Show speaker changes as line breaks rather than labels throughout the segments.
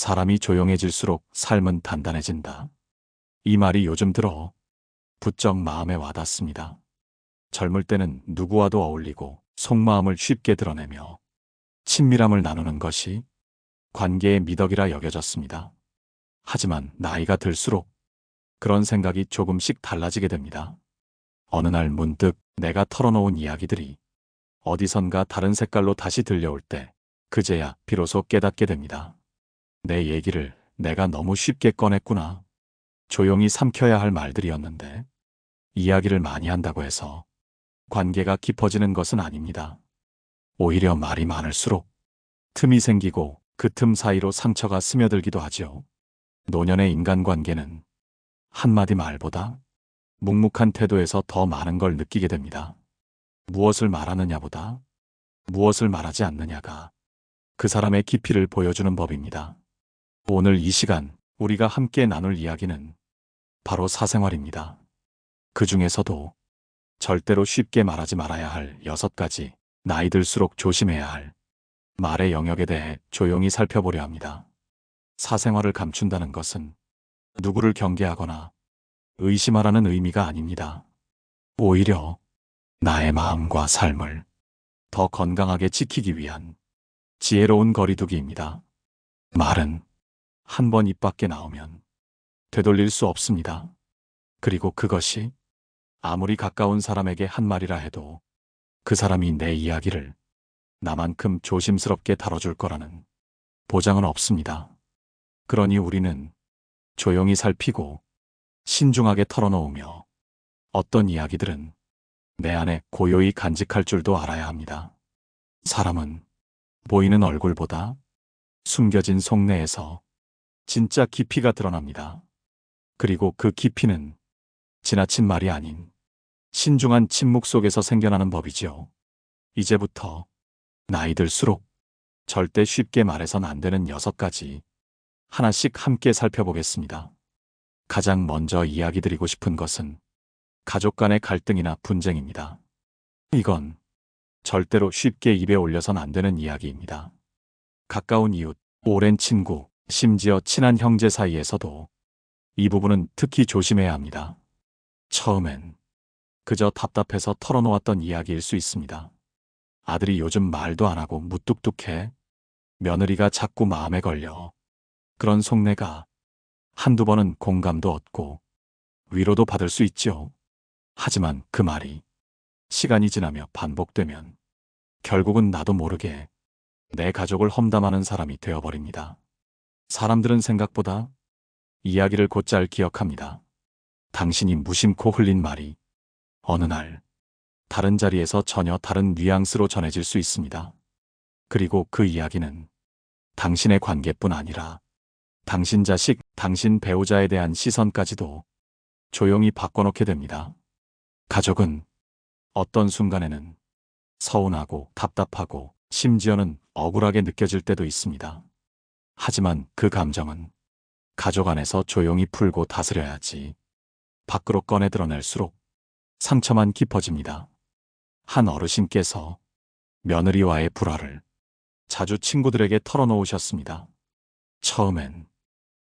사람이 조용해질수록 삶은 단단해진다. 이 말이 요즘 들어 부쩍 마음에 와닿습니다. 젊을 때는 누구와도 어울리고 속마음을 쉽게 드러내며 친밀함을 나누는 것이 관계의 미덕이라 여겨졌습니다. 하지만 나이가 들수록 그런 생각이 조금씩 달라지게 됩니다. 어느 날 문득 내가 털어놓은 이야기들이 어디선가 다른 색깔로 다시 들려올 때 그제야 비로소 깨닫게 됩니다. 내 얘기를 내가 너무 쉽게 꺼냈구나. 조용히 삼켜야 할 말들이었는데 이야기를 많이 한다고 해서 관계가 깊어지는 것은 아닙니다. 오히려 말이 많을수록 틈이 생기고 그 틈 사이로 상처가 스며들기도 하죠. 노년의 인간관계는 한마디 말보다 묵묵한 태도에서 더 많은 걸 느끼게 됩니다. 무엇을 말하느냐보다 무엇을 말하지 않느냐가 그 사람의 깊이를 보여주는 법입니다. 오늘 이 시간 우리가 함께 나눌 이야기는 바로 사생활입니다. 그 중에서도 절대로 쉽게 말하지 말아야 할 6가지, 나이 들수록 조심해야 할 말의 영역에 대해 조용히 살펴보려 합니다. 사생활을 감춘다는 것은 누구를 경계하거나 의심하라는 의미가 아닙니다. 오히려 나의 마음과 삶을 더 건강하게 지키기 위한 지혜로운 거리두기입니다. 말은 한 번 입 밖에 나오면 되돌릴 수 없습니다. 그리고 그것이 아무리 가까운 사람에게 한 말이라 해도 그 사람이 내 이야기를 나만큼 조심스럽게 다뤄줄 거라는 보장은 없습니다. 그러니 우리는 조용히 살피고 신중하게 털어놓으며 어떤 이야기들은 내 안에 고요히 간직할 줄도 알아야 합니다. 사람은 보이는 얼굴보다 숨겨진 속내에서 진짜 깊이가 드러납니다. 그리고 그 깊이는 지나친 말이 아닌 신중한 침묵 속에서 생겨나는 법이지요. 이제부터 나이 들수록 절대 쉽게 말해선 안 되는 6가지 하나씩 함께 살펴보겠습니다. 가장 먼저 이야기 드리고 싶은 것은 가족 간의 갈등이나 분쟁입니다. 이건 절대로 쉽게 입에 올려선 안 되는 이야기입니다. 가까운 이웃, 오랜 친구, 심지어 친한 형제 사이에서도 이 부분은 특히 조심해야 합니다. 처음엔 그저 답답해서 털어놓았던 이야기일 수 있습니다. 아들이 요즘 말도 안 하고 무뚝뚝해. 며느리가 자꾸 마음에 걸려. 그런 속내가 한두 번은 공감도 얻고 위로도 받을 수 있죠. 하지만 그 말이 시간이 지나며 반복되면 결국은 나도 모르게 내 가족을 험담하는 사람이 되어버립니다. 사람들은 생각보다 이야기를 곧잘 기억합니다. 당신이 무심코 흘린 말이 어느 날 다른 자리에서 전혀 다른 뉘앙스로 전해질 수 있습니다. 그리고 그 이야기는 당신의 관계뿐 아니라 당신 자식, 당신 배우자에 대한 시선까지도 조용히 바꿔놓게 됩니다. 가족은 어떤 순간에는 서운하고 답답하고 심지어는 억울하게 느껴질 때도 있습니다. 하지만 그 감정은 가족 안에서 조용히 풀고 다스려야지 밖으로 꺼내 드러낼수록 상처만 깊어집니다. 한 어르신께서 며느리와의 불화를 자주 친구들에게 털어놓으셨습니다. 처음엔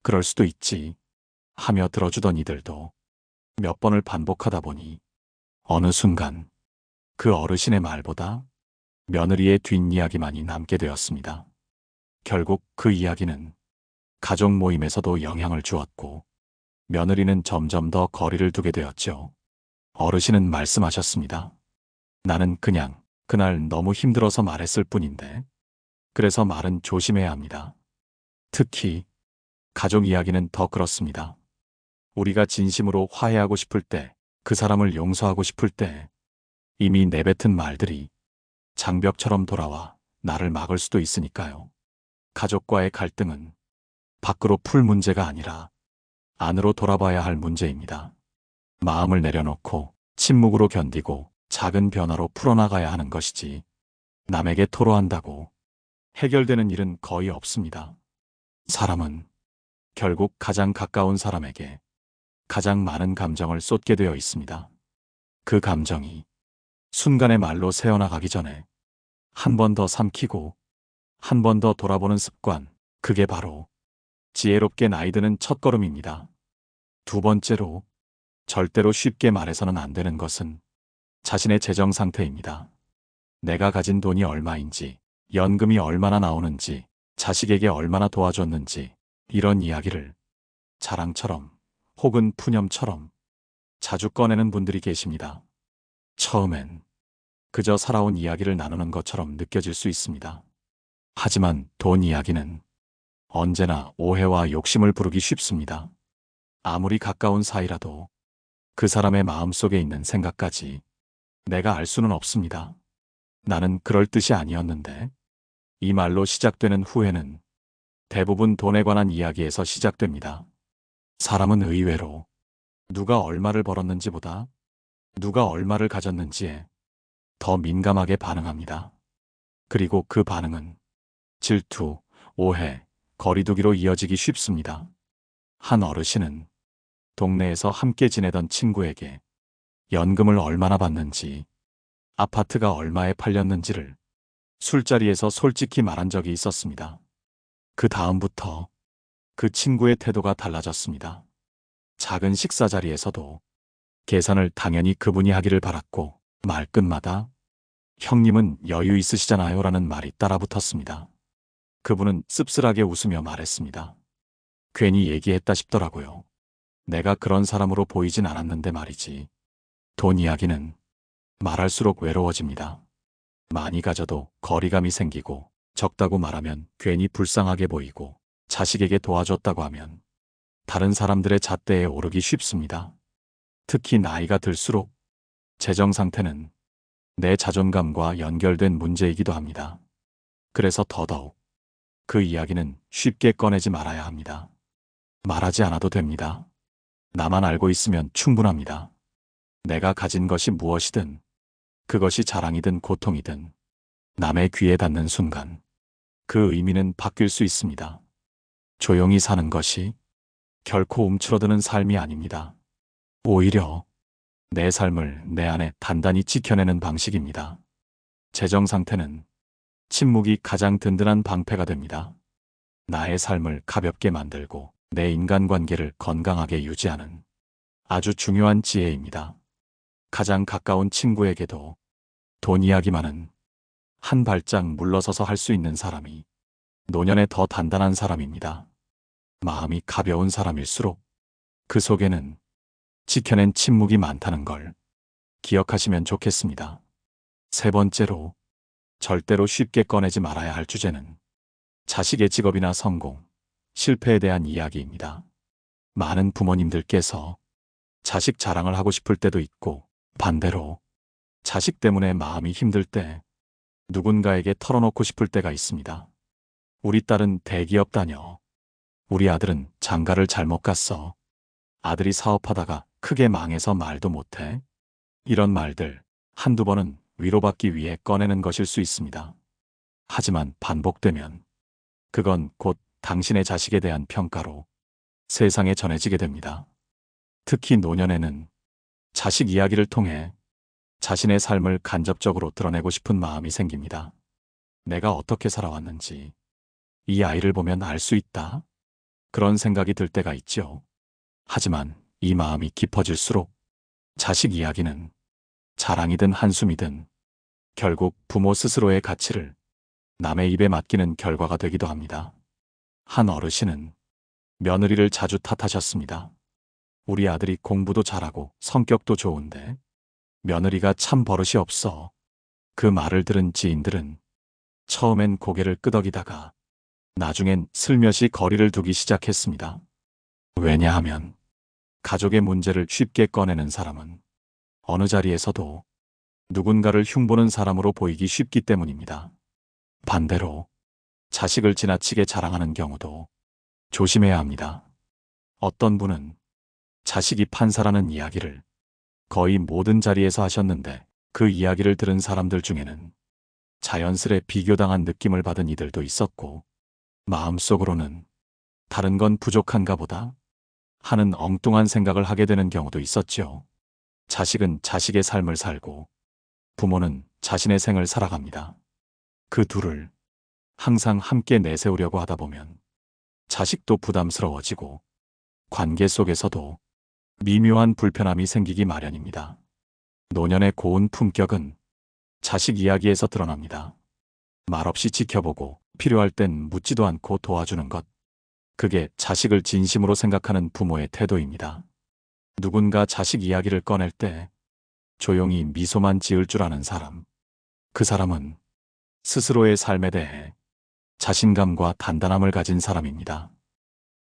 그럴 수도 있지 하며 들어주던 이들도 몇 번을 반복하다 보니 어느 순간 그 어르신의 말보다 며느리의 뒷이야기만이 남게 되었습니다. 결국 그 이야기는 가족 모임에서도 영향을 주었고 며느리는 점점 더 거리를 두게 되었죠. 어르신은 말씀하셨습니다. 나는 그냥 그날 너무 힘들어서 말했을 뿐인데 그래서 말은 조심해야 합니다. 특히 가족 이야기는 더 그렇습니다. 우리가 진심으로 화해하고 싶을 때, 그 사람을 용서하고 싶을 때 이미 내뱉은 말들이 장벽처럼 돌아와 나를 막을 수도 있으니까요. 가족과의 갈등은 밖으로 풀 문제가 아니라 안으로 돌아봐야 할 문제입니다. 마음을 내려놓고 침묵으로 견디고 작은 변화로 풀어나가야 하는 것이지 남에게 토로한다고 해결되는 일은 거의 없습니다. 사람은 결국 가장 가까운 사람에게 가장 많은 감정을 쏟게 되어 있습니다. 그 감정이 순간의 말로 새어나가기 전에 한 번 더 삼키고 한 번 더 돌아보는 습관, 그게 바로 지혜롭게 나이드는 첫걸음입니다. 두 번째로, 절대로 쉽게 말해서는 안 되는 것은 자신의 재정 상태입니다. 내가 가진 돈이 얼마인지, 연금이 얼마나 나오는지, 자식에게 얼마나 도와줬는지, 이런 이야기를 자랑처럼 혹은 푸념처럼 자주 꺼내는 분들이 계십니다. 처음엔 그저 살아온 이야기를 나누는 것처럼 느껴질 수 있습니다. 하지만 돈 이야기는 언제나 오해와 욕심을 부르기 쉽습니다. 아무리 가까운 사이라도 그 사람의 마음속에 있는 생각까지 내가 알 수는 없습니다. 나는 그럴 뜻이 아니었는데, 이 말로 시작되는 후회는 대부분 돈에 관한 이야기에서 시작됩니다. 사람은 의외로 누가 얼마를 벌었는지보다 누가 얼마를 가졌는지에 더 민감하게 반응합니다. 그리고 그 반응은 질투, 오해, 거리두기로 이어지기 쉽습니다. 한 어르신은 동네에서 함께 지내던 친구에게 연금을 얼마나 받는지, 아파트가 얼마에 팔렸는지를 술자리에서 솔직히 말한 적이 있었습니다. 그 다음부터 그 친구의 태도가 달라졌습니다. 작은 식사 자리에서도 계산을 당연히 그분이 하기를 바랐고, 말끝마다 형님은 여유 있으시잖아요 라는 말이 따라붙었습니다. 그분은 씁쓸하게 웃으며 말했습니다. 괜히 얘기했다 싶더라고요. 내가 그런 사람으로 보이진 않았는데 말이지. 돈 이야기는 말할수록 외로워집니다. 많이 가져도 거리감이 생기고, 적다고 말하면 괜히 불쌍하게 보이고, 자식에게 도와줬다고 하면 다른 사람들의 잣대에 오르기 쉽습니다. 특히 나이가 들수록 재정 상태는 내 자존감과 연결된 문제이기도 합니다. 그래서 더더욱 그 이야기는 쉽게 꺼내지 말아야 합니다. 말하지 않아도 됩니다. 나만 알고 있으면 충분합니다. 내가 가진 것이 무엇이든, 그것이 자랑이든 고통이든 남의 귀에 닿는 순간 그 의미는 바뀔 수 있습니다. 조용히 사는 것이 결코 움츠러드는 삶이 아닙니다. 오히려 내 삶을 내 안에 단단히 지켜내는 방식입니다. 재정 상태는 침묵이 가장 든든한 방패가 됩니다. 나의 삶을 가볍게 만들고 내 인간관계를 건강하게 유지하는 아주 중요한 지혜입니다. 가장 가까운 친구에게도 돈 이야기만은 한 발짝 물러서서 할 수 있는 사람이 노년에 더 단단한 사람입니다. 마음이 가벼운 사람일수록 그 속에는 지켜낸 침묵이 많다는 걸 기억하시면 좋겠습니다. 세 번째로, 절대로 쉽게 꺼내지 말아야 할 주제는 자식의 직업이나 성공, 실패에 대한 이야기입니다. 많은 부모님들께서 자식 자랑을 하고 싶을 때도 있고, 반대로 자식 때문에 마음이 힘들 때 누군가에게 털어놓고 싶을 때가 있습니다. 우리 딸은 대기업 다녀. 우리 아들은 장가를 잘못 갔어. 아들이 사업하다가 크게 망해서 말도 못해. 이런 말들 한두 번은 위로받기 위해 꺼내는 것일 수 있습니다. 하지만 반복되면 그건 곧 당신의 자식에 대한 평가로 세상에 전해지게 됩니다. 특히 노년에는 자식 이야기를 통해 자신의 삶을 간접적으로 드러내고 싶은 마음이 생깁니다. 내가 어떻게 살아왔는지 이 아이를 보면 알 수 있다. 그런 생각이 들 때가 있죠. 하지만 이 마음이 깊어질수록 자식 이야기는 자랑이든 한숨이든 결국 부모 스스로의 가치를 남의 입에 맡기는 결과가 되기도 합니다. 한 어르신은 며느리를 자주 탓하셨습니다. 우리 아들이 공부도 잘하고 성격도 좋은데 며느리가 참 버릇이 없어. 그 말을 들은 지인들은 처음엔 고개를 끄덕이다가 나중엔 슬며시 거리를 두기 시작했습니다. 왜냐하면 가족의 문제를 쉽게 꺼내는 사람은 어느 자리에서도 누군가를 흉보는 사람으로 보이기 쉽기 때문입니다. 반대로 자식을 지나치게 자랑하는 경우도 조심해야 합니다. 어떤 분은 자식이 판사라는 이야기를 거의 모든 자리에서 하셨는데, 그 이야기를 들은 사람들 중에는 자연스레 비교당한 느낌을 받은 이들도 있었고, 마음속으로는 다른 건 부족한가 보다 하는 엉뚱한 생각을 하게 되는 경우도 있었죠. 자식은 자식의 삶을 살고 부모는 자신의 생을 살아갑니다. 그 둘을 항상 함께 내세우려고 하다 보면 자식도 부담스러워지고 관계 속에서도 미묘한 불편함이 생기기 마련입니다. 노년의 고운 품격은 자식 이야기에서 드러납니다. 말없이 지켜보고 필요할 땐 묻지도 않고 도와주는 것. 그게 자식을 진심으로 생각하는 부모의 태도입니다. 누군가 자식 이야기를 꺼낼 때 조용히 미소만 지을 줄 아는 사람. 그 사람은 스스로의 삶에 대해 자신감과 단단함을 가진 사람입니다.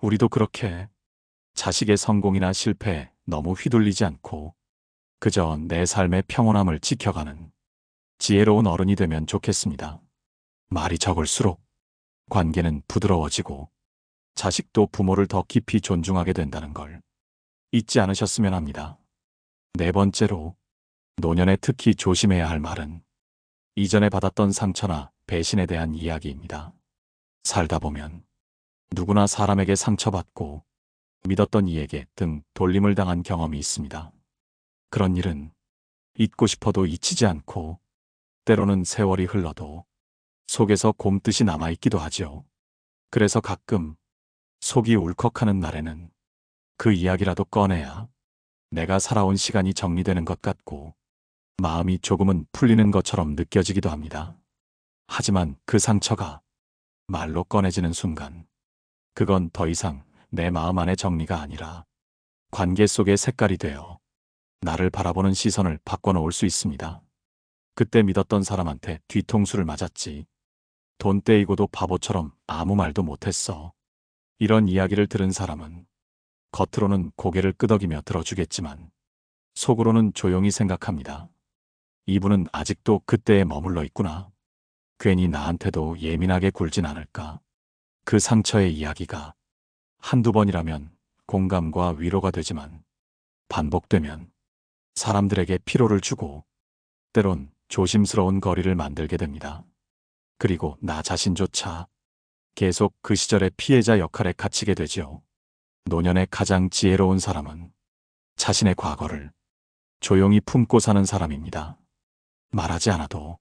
우리도 그렇게 자식의 성공이나 실패에 너무 휘둘리지 않고 그저 내 삶의 평온함을 지켜가는 지혜로운 어른이 되면 좋겠습니다. 말이 적을수록 관계는 부드러워지고 자식도 부모를 더 깊이 존중하게 된다는 걸 잊지 않으셨으면 합니다. 네 번째로, 노년에 특히 조심해야 할 말은 이전에 받았던 상처나 배신에 대한 이야기입니다. 살다 보면 누구나 사람에게 상처받고 믿었던 이에게 등 돌림을 당한 경험이 있습니다. 그런 일은 잊고 싶어도 잊히지 않고 때로는 세월이 흘러도 속에서 곰듯이 남아있기도 하죠. 그래서 가끔 속이 울컥하는 날에는 그 이야기라도 꺼내야 내가 살아온 시간이 정리되는 것 같고 마음이 조금은 풀리는 것처럼 느껴지기도 합니다. 하지만 그 상처가 말로 꺼내지는 순간 그건 더 이상 내 마음 안의 정리가 아니라 관계 속의 색깔이 되어 나를 바라보는 시선을 바꿔놓을 수 있습니다. 그때 믿었던 사람한테 뒤통수를 맞았지. 돈 떼이고도 바보처럼 아무 말도 못했어. 이런 이야기를 들은 사람은 겉으로는 고개를 끄덕이며 들어주겠지만 속으로는 조용히 생각합니다. 이분은 아직도 그때에 머물러 있구나. 괜히 나한테도 예민하게 굴진 않을까. 그 상처의 이야기가 한두 번이라면 공감과 위로가 되지만 반복되면 사람들에게 피로를 주고 때론 조심스러운 거리를 만들게 됩니다. 그리고 나 자신조차 계속 그 시절의 피해자 역할에 갇히게 되지요. 노년의 가장 지혜로운 사람은 자신의 과거를 조용히 품고 사는 사람입니다. 말하지 않아도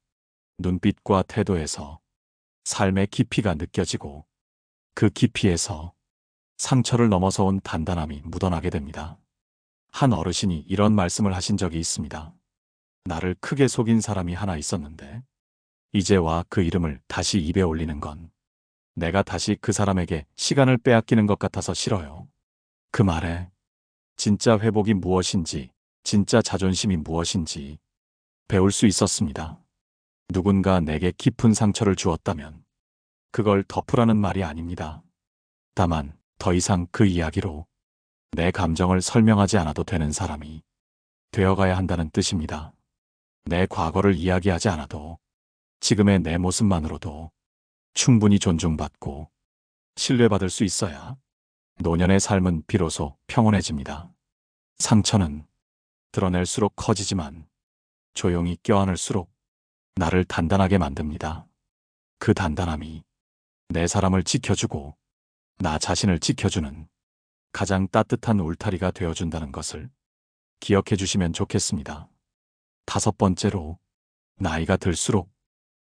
눈빛과 태도에서 삶의 깊이가 느껴지고 그 깊이에서 상처를 넘어서 온 단단함이 묻어나게 됩니다. 한 어르신이 이런 말씀을 하신 적이 있습니다. 나를 크게 속인 사람이 하나 있었는데 이제 와 그 이름을 다시 입에 올리는 건 내가 다시 그 사람에게 시간을 빼앗기는 것 같아서 싫어요. 그 말에 진짜 회복이 무엇인지, 진짜 자존심이 무엇인지 배울 수 있었습니다. 누군가 내게 깊은 상처를 주었다면 그걸 덮으라는 말이 아닙니다. 다만 더 이상 그 이야기로 내 감정을 설명하지 않아도 되는 사람이 되어가야 한다는 뜻입니다. 내 과거를 이야기하지 않아도 지금의 내 모습만으로도 충분히 존중받고 신뢰받을 수 있어야 노년의 삶은 비로소 평온해집니다. 상처는 드러낼수록 커지지만 조용히 껴안을수록 나를 단단하게 만듭니다. 그 단단함이 내 사람을 지켜주고 나 자신을 지켜주는 가장 따뜻한 울타리가 되어준다는 것을 기억해 주시면 좋겠습니다. 다섯 번째로, 나이가 들수록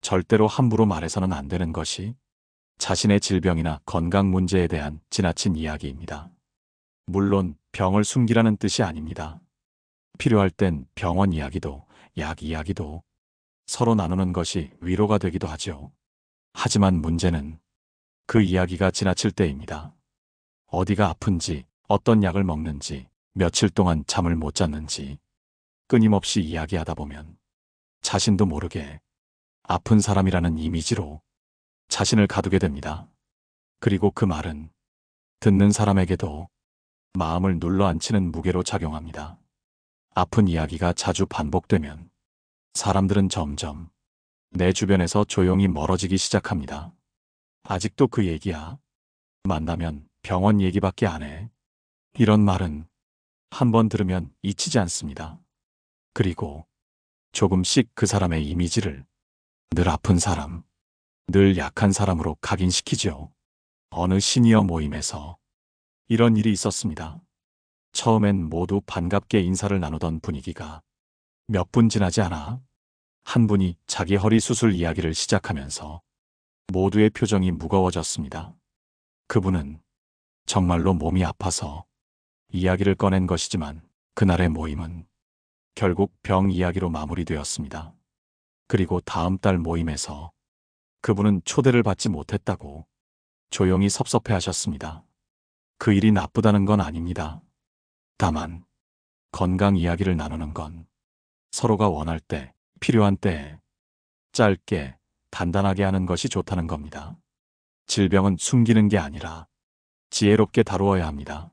절대로 함부로 말해서는 안 되는 것이 자신의 질병이나 건강 문제에 대한 지나친 이야기입니다. 물론 병을 숨기라는 뜻이 아닙니다. 필요할 땐 병원 이야기도 약 이야기도 서로 나누는 것이 위로가 되기도 하죠. 하지만 문제는 그 이야기가 지나칠 때입니다. 어디가 아픈지, 어떤 약을 먹는지, 며칠 동안 잠을 못 잤는지 끊임없이 이야기하다 보면 자신도 모르게 아픈 사람이라는 이미지로 자신을 가두게 됩니다. 그리고 그 말은 듣는 사람에게도 마음을 눌러앉히는 무게로 작용합니다. 아픈 이야기가 자주 반복되면 사람들은 점점 내 주변에서 조용히 멀어지기 시작합니다. 아직도 그 얘기야. 만나면 병원 얘기밖에 안 해. 이런 말은 한 번 들으면 잊히지 않습니다. 그리고 조금씩 그 사람의 이미지를 늘 아픈 사람, 늘 약한 사람으로 각인시키죠. 어느 시니어 모임에서 이런 일이 있었습니다. 처음엔 모두 반갑게 인사를 나누던 분위기가 몇 분 지나지 않아 한 분이 자기 허리 수술 이야기를 시작하면서 모두의 표정이 무거워졌습니다. 그분은 정말로 몸이 아파서 이야기를 꺼낸 것이지만 그날의 모임은 결국 병 이야기로 마무리되었습니다. 그리고 다음 달 모임에서 그분은 초대를 받지 못했다고 조용히 섭섭해하셨습니다. 그 일이 나쁘다는 건 아닙니다. 다만 건강 이야기를 나누는 건 서로가 원할 때, 필요한 때에 짧게, 단단하게 하는 것이 좋다는 겁니다. 질병은 숨기는 게 아니라 지혜롭게 다루어야 합니다.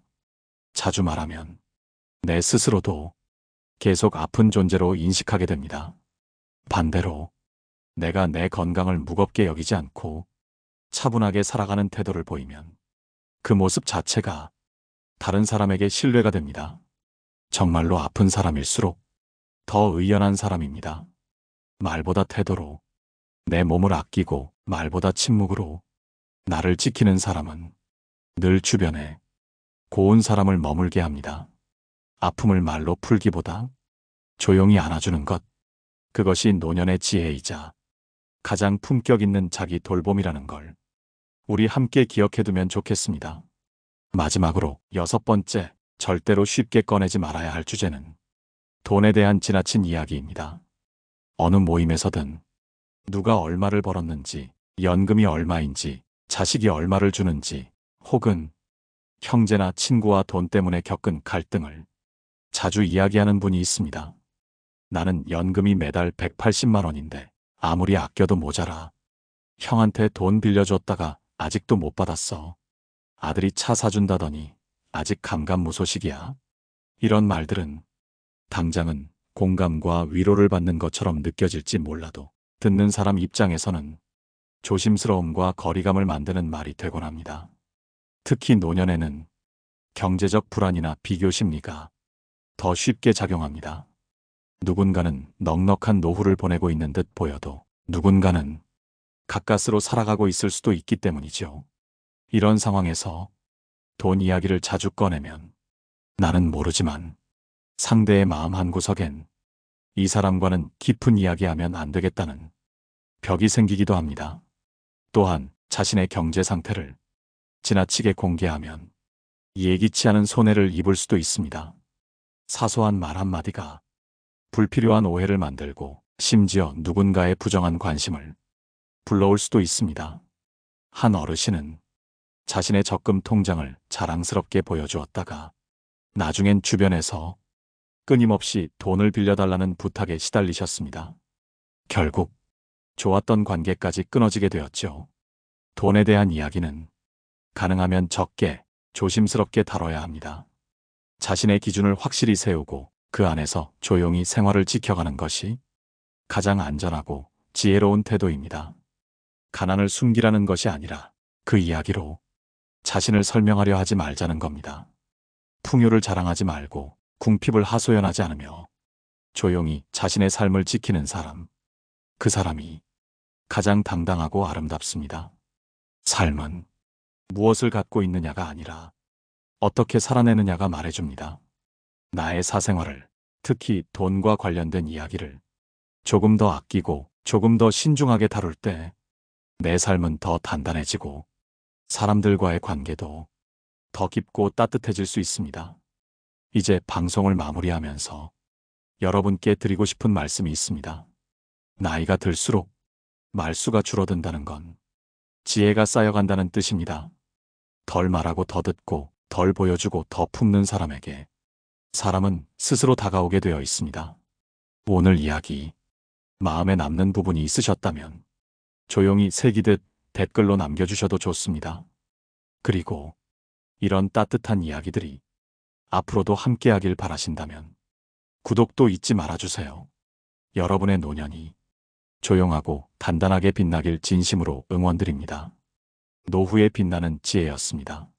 자주 말하면 내 스스로도 계속 아픈 존재로 인식하게 됩니다. 반대로 내가 내 건강을 무겁게 여기지 않고 차분하게 살아가는 태도를 보이면 그 모습 자체가 다른 사람에게 신뢰가 됩니다. 정말로 아픈 사람일수록 더 의연한 사람입니다. 말보다 태도로, 내 몸을 아끼고 말보다 침묵으로 나를 지키는 사람은 늘 주변에 고운 사람을 머물게 합니다. 아픔을 말로 풀기보다 조용히 안아주는 것, 그것이 노년의 지혜이자 가장 품격 있는 자기 돌봄이라는 걸 우리 함께 기억해두면 좋겠습니다. 마지막으로 6번째, 절대로 쉽게 꺼내지 말아야 할 주제는 돈에 대한 지나친 이야기입니다. 어느 모임에서든 누가 얼마를 벌었는지, 연금이 얼마인지, 자식이 얼마를 주는지, 혹은 형제나 친구와 돈 때문에 겪은 갈등을 자주 이야기하는 분이 있습니다. 나는 연금이 매달 180만 원인데 아무리 아껴도 모자라. 형한테 돈 빌려줬다가 아직도 못 받았어. 아들이 차 사준다더니 아직 감감무소식이야. 이런 말들은 당장은 공감과 위로를 받는 것처럼 느껴질지 몰라도 듣는 사람 입장에서는 조심스러움과 거리감을 만드는 말이 되곤 합니다. 특히 노년에는 경제적 불안이나 비교 심리가 더 쉽게 작용합니다. 누군가는 넉넉한 노후를 보내고 있는 듯 보여도 누군가는 가까스로 살아가고 있을 수도 있기 때문이죠. 이런 상황에서 돈 이야기를 자주 꺼내면 나는 모르지만 상대의 마음 한구석엔 이 사람과는 깊은 이야기하면 안 되겠다는 벽이 생기기도 합니다. 또한 자신의 경제 상태를 지나치게 공개하면 예기치 않은 손해를 입을 수도 있습니다. 사소한 말 한마디가 불필요한 오해를 만들고 심지어 누군가의 부정한 관심을 불러올 수도 있습니다. 한 어르신은 자신의 적금 통장을 자랑스럽게 보여주었다가 나중엔 주변에서 끊임없이 돈을 빌려달라는 부탁에 시달리셨습니다. 결국 좋았던 관계까지 끊어지게 되었죠. 돈에 대한 이야기는 가능하면 적게, 조심스럽게 다뤄야 합니다. 자신의 기준을 확실히 세우고 그 안에서 조용히 생활을 지켜가는 것이 가장 안전하고 지혜로운 태도입니다. 가난을 숨기라는 것이 아니라 그 이야기로 자신을 설명하려 하지 말자는 겁니다. 풍요를 자랑하지 말고 궁핍을 하소연하지 않으며 조용히 자신의 삶을 지키는 사람, 그 사람이 가장 당당하고 아름답습니다. 삶은 무엇을 갖고 있느냐가 아니라 어떻게 살아내느냐가 말해줍니다. 나의 사생활을, 특히 돈과 관련된 이야기를 조금 더 아끼고 조금 더 신중하게 다룰 때 내 삶은 더 단단해지고 사람들과의 관계도 더 깊고 따뜻해질 수 있습니다. 이제 방송을 마무리하면서 여러분께 드리고 싶은 말씀이 있습니다. 나이가 들수록 말수가 줄어든다는 건 지혜가 쌓여간다는 뜻입니다. 덜 말하고 더 듣고 덜 보여주고 더 품는 사람에게 사람은 스스로 다가오게 되어 있습니다. 오늘 이야기 마음에 남는 부분이 있으셨다면 조용히 새기듯 댓글로 남겨주셔도 좋습니다. 그리고 이런 따뜻한 이야기들이 앞으로도 함께하길 바라신다면 구독도 잊지 말아주세요. 여러분의 노년이 조용하고 단단하게 빛나길 진심으로 응원드립니다. 노후에 빛나는 지혜였습니다.